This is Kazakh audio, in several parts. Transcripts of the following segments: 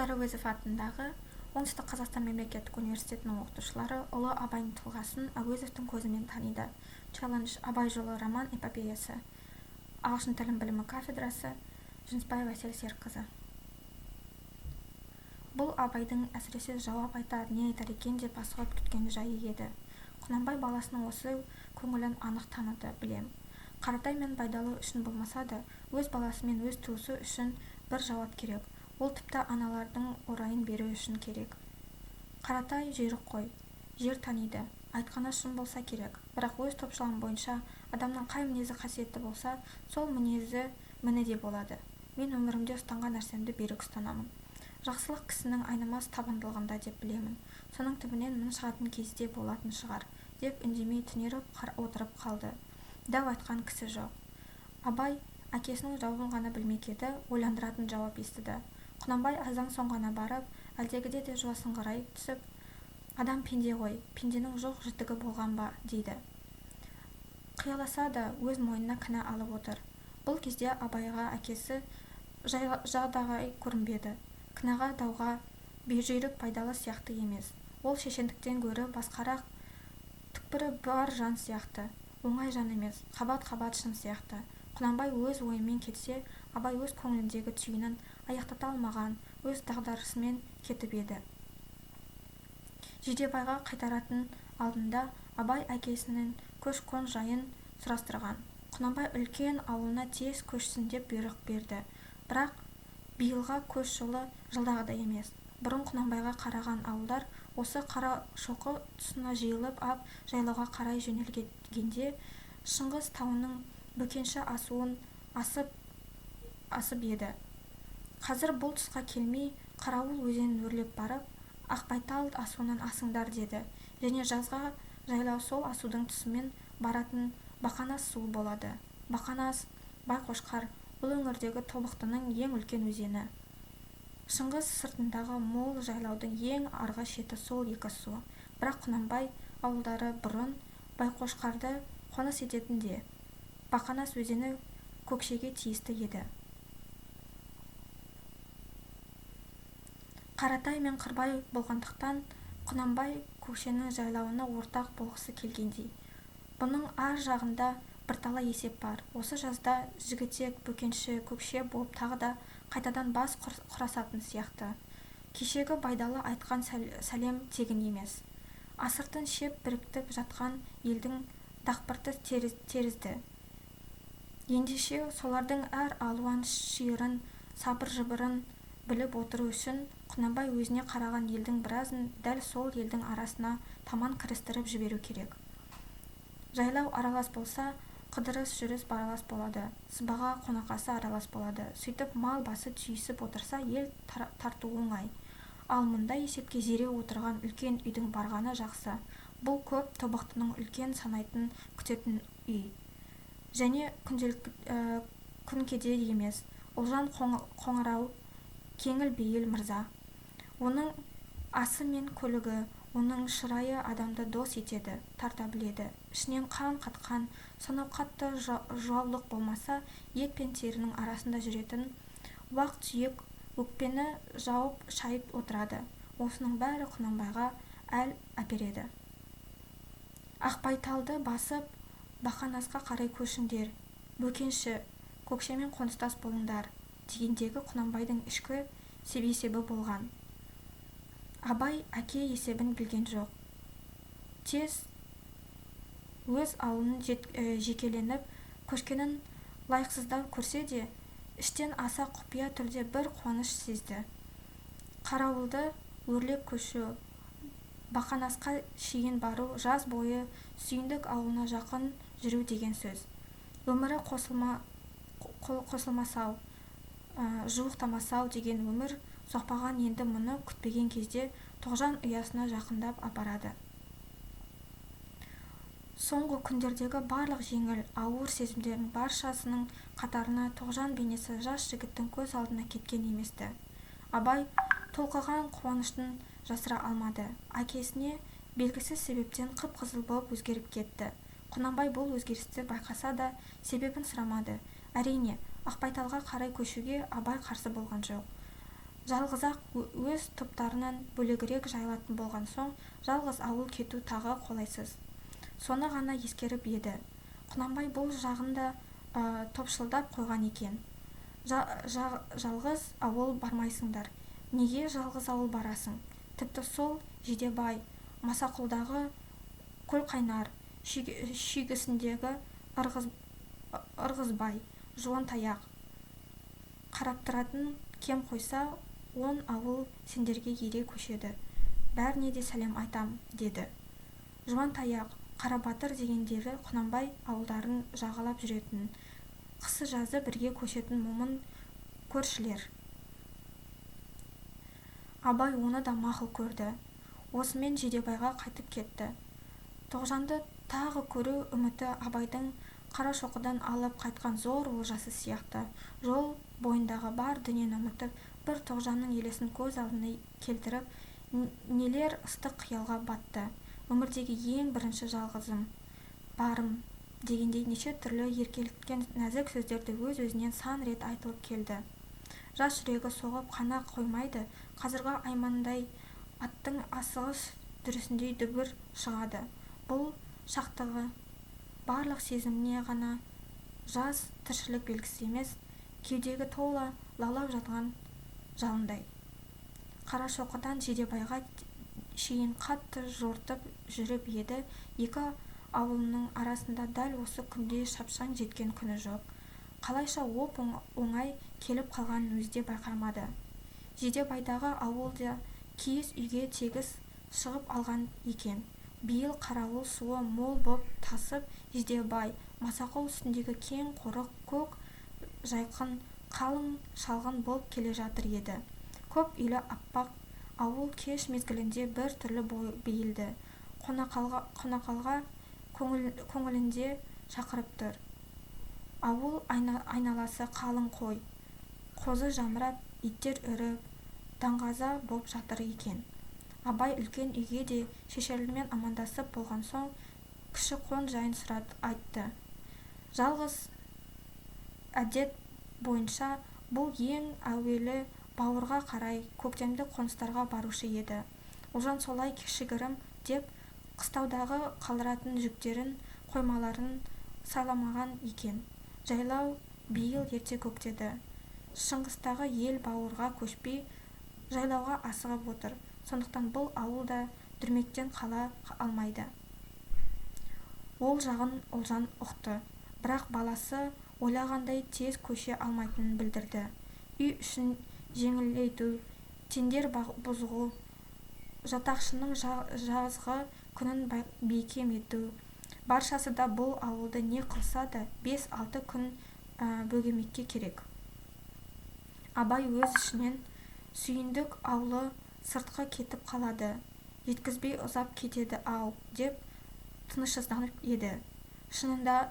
Мұхтар Әуезов атындағы Оңтүстік Қазақстан мемлекеттік университетінің оқытушылары ұлы Абайдың тұлғасын Әуезовтің көзімен таниды. Челлендж Абай жолы роман-эпопеясы. Ағылшын тілін білімі кафедрасы. Жүнісбаева Әсел Серікқызы. Бұл Абайдың әсіресе жауап айтар, не айтар екен деп асығып күткен жайы еді. Құнанбай баласының осы көңілін анық таныды, білем. Қаратай мен Байдалы үшін болмаса да, өз баласы мен өз туысы үшін бір жауап керек. Ол тіпті аналардың орайын беру үшін керек. Қаратай жүйрік қой, жер таниды, айтқаны шын болса керек. Бірақ өз топшылам бойынша адамның қай мінезі қасиетті болса, сол мінезі міні де болады. Мен өмірімде ұстанған нәрсемді берік ұстанамын. Жақсылық кісінің айнымас табандылығында деп білемін. Соның түбінен мін шығатын кезде болатын шығар, деп үндемей түнеріп отырып қалды. Дәу айтқан кісі жоқ. Абай әкесінің жауабын ғана білмек еді, ойландыратын жауап естіді. Құнанбай аздан соң ғана барып, әлдегіде де жуасыңғырай түсіп, адам пенде ғой, пенденің жоқ жітігі болған ба, дейді. Қияласа да өз мойнына кінә алып отыр. Бұл кезде Абайға әкесі жадағай көрінбеді. Кінәға дауға бейжүйрік Байдалы сияқты емес. Ол шешендіктен гөрі басқарақ түкпірі бар жан сияқты. Оңай жан емес, қабат-қабат шын сияқты. Құнанбай өз ойымен кетсе, Абай өз көңіліндегі түйінін аяқтата алмаған, өз дағдарысымен кетіп еді. Жидебайға қайтаратын алдында Абай әкесінің көш-қон жайын сұрастырған. Құнанбай үлкен ауылына тез көшсін деп бұйрық берді. Бірақ биылға көш жолы жылдағыдай емес. Бұрын Құнанбайға қараған ауылдар осы Қарашоқы тұсына жиылып ап жайлауға қарай жөнелгенде Шыңғыс тауының бөкенші асуын асып еді. Қазір бұл тұсқа келмей Қарауыл өзенін өрлеп барып Ақбайтал асуынан асыңдар деді. Және жазға жайлау сол асудың тұсымен баратын Бақанас суы болады. Бақанас, Байқошқар бұл өңірдегі Тобықтының ең үлкен өзені. Шыңғыс сыртындағы мол жайлаудың ең арғы шеті сол екі су. Бірақ Құнанбай ауылдары бұрын Байқошқарды қоныс ететінде, Бақанас өзені көкшеге тиісті еді. Қаратай мен Қырбай болғандықтан Құнанбай көкшенің жайлауына ортақ болғысы келгендей. Бұның ар жағында бірталай есеп бар. Осы жазда Жігітек, Бөкенші, Көкше болып тағы да қайтадан бас құрасатын сияқты. Кешегі Байдалы айтқан сәлем тегін емес. Асыртын шеп біріктіп жатқан елдің дақпырты терізді. Ендеше солардың әр алуан шиырын, сабыр-жыбырын біліп отыру үшін Құнанбай өзіне қараған елдің біразын дәл сол елдің арасына таман кірістіріп жіберу керек. Жайлау аралас болса, қыдырыс жүріс баралас болады, сыбаға қонақасы аралас болады. Сөйтіп мал басы түйісіп отырса, ел тарту оңай. Ал мұнда есепке зере отырған үлкен үйдің барғаны жақсы. Бұл көп Тобықтының үлкен санайтын күтетін үй. Және күнкеде емес, Ұлжан Қоңырау Кеңіл бейіл мырза. Оның асы мен көлігі, оның шырайы адамды дос етеді, тарта біледі. Ішінен қан қатқан, сонау қатты жаулық болмаса, ет пен терінің арасында жүретін уақ түйек өкпені жауып шайып отырады. Осының бәрі Құнанбайға әл әпереді. Ақбайталды басып, Бақанасқа қарай көшіңдер, Бөкенші, Көкшемен қоныстас болыңдар, дегендегі Құнанбайдың ішкі есебі болған. Абай әке есебін білген жоқ. Тез өз ауылын жекеленіп, көшкенін лайықсыздау көрсе де, іштен аса құпия түрде бір қуаныш сезді. Қарауылды өрлеп көшу, Бақанасқа шейін бару, жаз бойы Сүйіндік ауылына жақын жүру деген сөз. Өмірі қосылмасау, жуықтамасау деген өмір соқпаған енді мұны күтпеген кезде Тоғжан ұясына жақындап апарады. Соңғы күндердегі барлық жеңіл, ауыр сезімдердің баршасының қатарына Тоғжан бейнесі жас жігіттің көз алдына кеткен еместі. Абай толқыған қуаныштың жасыра алмады. Әкесіне белгісіз себептен қып-қызыл болып өзгеріп кетті. Құнанбай бұл өзгерісті байқаса да себебін сұрамады. Әрине, Ақбайталға қарай көшуге Абай қарсы болған жоқ. жалғыз-ақ өз топтарынан бөлегірек жайылатын болған соң жалғыз ауыл кету тағы қолайсыз. Соны ғана ескеріп еді. Құнанбай бұл жағын да топшылдап қойған екен. Жалғыз ауыл бармайсыңдар. Неге жалғыз ауыл барасың? Тіпті сол Жидебай, Масақұлдағы Көлқайнар, Шүйгісіндегі Ырғызбай, Жуантаяқ қарап тұратын кем қойса 10 ауыл сендерге ере көшеді. Бәріне де сәлем айтам, деді. Жуантаяқ, Қарабатыр дегендері Құнанбай ауылдарын жағалап жүретін, қысы-жазы бірге көшетін момын көршілер. Абай оны да мақұл көрді. Осымен Жидебайға қайтып кетті. Тоғжанды тағы көру үміті Абайдың Қарашоқыдан алып қайтқан зор олжасы сияқты. Жол бойындағы бар дүниені ұмытып, бір Тоғжанның елесін көз алдына келтіріп, нелер ыстық қиялға батты. Өмірдегі ең бірінші жалғызым, барым дегендей неше түрлі еркелеткен нәзік сөздерді өз-өзінен сан рет айтылып келді. Жас жүрегі соғып қана қоймайды, қазіргі аймандай аттың асығыс дүрісіндей дүбір шығады. Бұл шақтағы барлық сезіміне ғана жас тіршілік белгісі емес, кеудегі тола лаулап жатқан жалындай. Қарашоқыдан Жидебайға шейін қатты жортып жүріп еді. Екі ауылының арасында дәл осы күнде шапшаң жеткен күні жоқ. Қалайша оп-оңай келіп қалғанын өзде байқамады. Жидебайдағы ауылда киіз үйге тегіс шығып алған екен. Биыл қарауыл суы мол боп тасып, Жидебай, Масақұл үстіндегі кең қорық көк жайқын, қалың шалғын болып келе жатыр еді. Көп үйлі аппақ ауыл кеш мезгілінде бір түрлі бейілді. Қонақалға көңілінде шақырып тұр. Ауыл айналасы қалың қой, қозы жамырап, иттер үріп, даңғаза боп жатыр екен. Абай үлкен үйге де шешелерімен амандасып болған соң Кіші-Қон жайын айтты. Жалғыз әдет бойынша бұл ең әуелі бауырға қарай көктемді қоныстарға барушы еді. Ұлжан солай кішігірім деп қыстаудағы қалдыратын жүктерін, қоймаларын сайламаған екен. Жайлау биыл ерте көктеді. Шыңғыстағы ел бауырға көшпей жайлауға асығып отыр. Сондықтан бұл ауыл да дүрмектен қала алмайды. Ол жағын Ұлжан ұқты, бірақ баласы ойлағандай тез көше алмайтынын білдірді. Үй ішін жеңілейту, тендер бұзғу, жатақшының жазғы күнін бейкем ету, баршасы да бұл ауылды не қылса да 5-6 күн бөгемекке керек. Абай өз ішінен сүйіндік аулы сыртқа кетіп қалады, жеткізбей ұзап кетеді-ау деп тынышсызданып еді. Шынында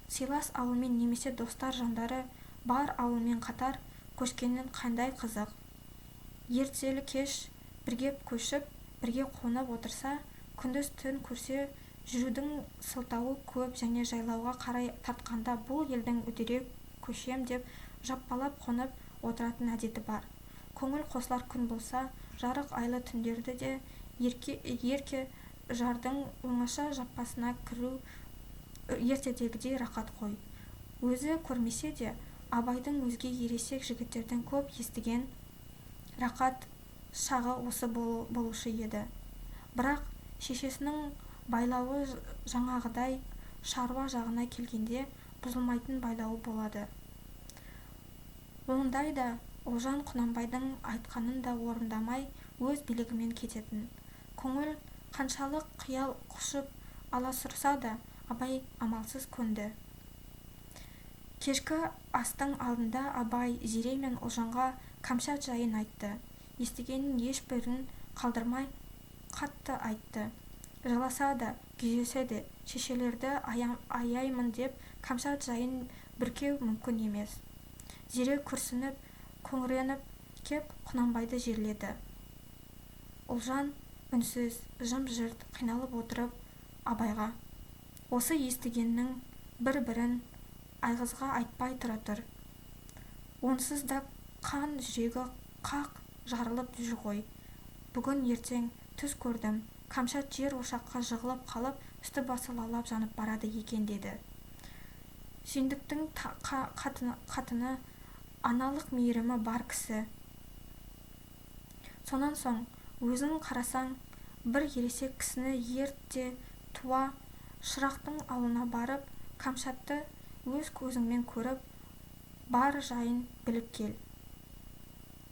сыйлас ауылмен немесе достар жандары бар ауылмен қатар көшкеннен қандай қызық. Ертелі-кеш бірге көшіп, бірге қонып отырса, күндіз түн көрсе, жүрудің сылтауы көп және жайлауға қарай тартқанда бұл елдің үдере көшем деп жаппалап қонып отыратын әдеті бар. Көңіл қосылар күн болса, жарық айлы түндерді де ерке жардың оңаша жаппасына кіру ертедегідей рақат қой. Өзі көрмесе де Абайдың өзге ересек жігіттердің көп естіген рақат шағы осы болушы еді. Бірақ шешесінің байлауы жаңағыдай шаруа жағына келгенде бұзылмайтын байлауы болады. Ондайда Ұлжан Құнанбайдың айтқанын да орындамай өз билігімен кететін. Көңіл қаншалық қиял құшып аласұрса да Абай амалсыз көнді. Кешкі астың алдында Абай Зере мен Ұлжанға Кәмшат жайын айтты. Естігенін ешбірін қалдырмай қатты айтты. Жыласа да, күйзелсе де, шешелерді аяймын деп Кәмшат жайын бүркеу мүмкін емес. Зере күрсініп, күңіреніп кеп Құнанбайды жерледі. Ұлжан үнсіз, жым-жырт қиналып отырып Абайға: осы естігеннің бір-бірін айғызға айтпай тұра тұр. Онсыз да қан жүрегі қақ жарылып жүр ғой. Бүгін ертең түс көрдім. Камшат жер ошаққа жығылып қалып, үсті-басы лаулап жанып барады екен деді. Сүйіндіктің қатыны аналық мейірімі бар кісі. Сонан соң өзің қарасаң, бір ересек кісіні ерте туа Шырақтың ауылына барып, Камшатты өз көзіңмен көріп, бар жайын біліп кел.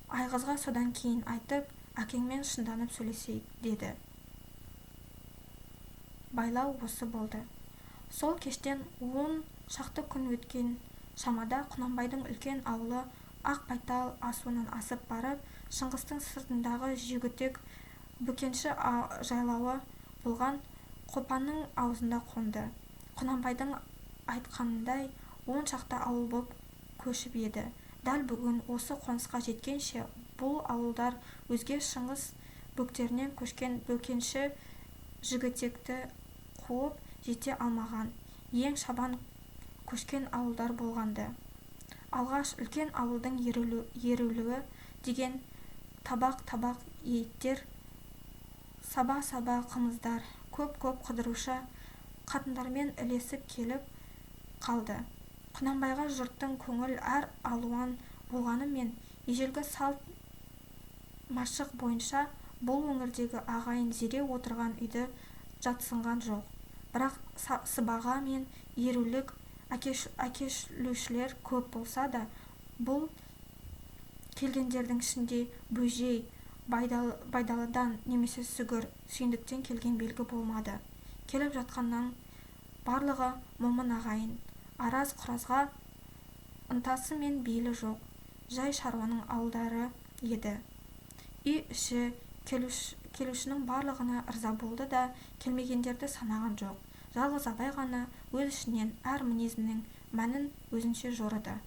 Айғызға содан кейін айтып, әкеңмен шынданып сөйлесейік, деді. Байлау осы болды. Сол кештен 10 шақты күн өткен шамада Құнанбайдың үлкен ауылы Ақбайтал асуынан асып барып, Шыңғыстың сыртындағы Жігітек бөкенші жайлауы болған Қопаның аузында қонды. Құнанбайдың айтқанындай 10 шақты ауыл боп көшіп еді. Дәл бүгін осы қонысқа жеткенше бұл ауылдар өзге Шыңғыс бөктерінен көшкен бөкенші Жігітекті қуып жете алмаған ең шабан көшкен ауылдар болғанды. Алғаш үлкен ауылдың ерулігі деген табақ-табақ еттер, саба-саба қымыздар, көп-көп қыдырушы қатындармен ілесіп келіп қалды. Құнанбайға жұрттың көңіл әр алуан болғанымен, ежелгі салт машық бойынша бұл өңірдегі ағайын зере отырған үйді жатсынған жоқ. Бірақ сыбаға мен ерулік әкелушілер көп болса да, бұл келгендердің ішінде бөжей, байдалыдан немесе сүгір, сүйіндіктен келген белгі болмады. Келіп жатқаннан барлығы момын ағайын, араз-құразға ынтасы мен бейілі жоқ, жай шаруаның ауылдары еді. Үй іші келушінің барлығына ырза болды да, келмегендерді санаған жоқ. Жалғыз абай ғана өз ішінен әр мінезінің мәнін өзінше жорыды.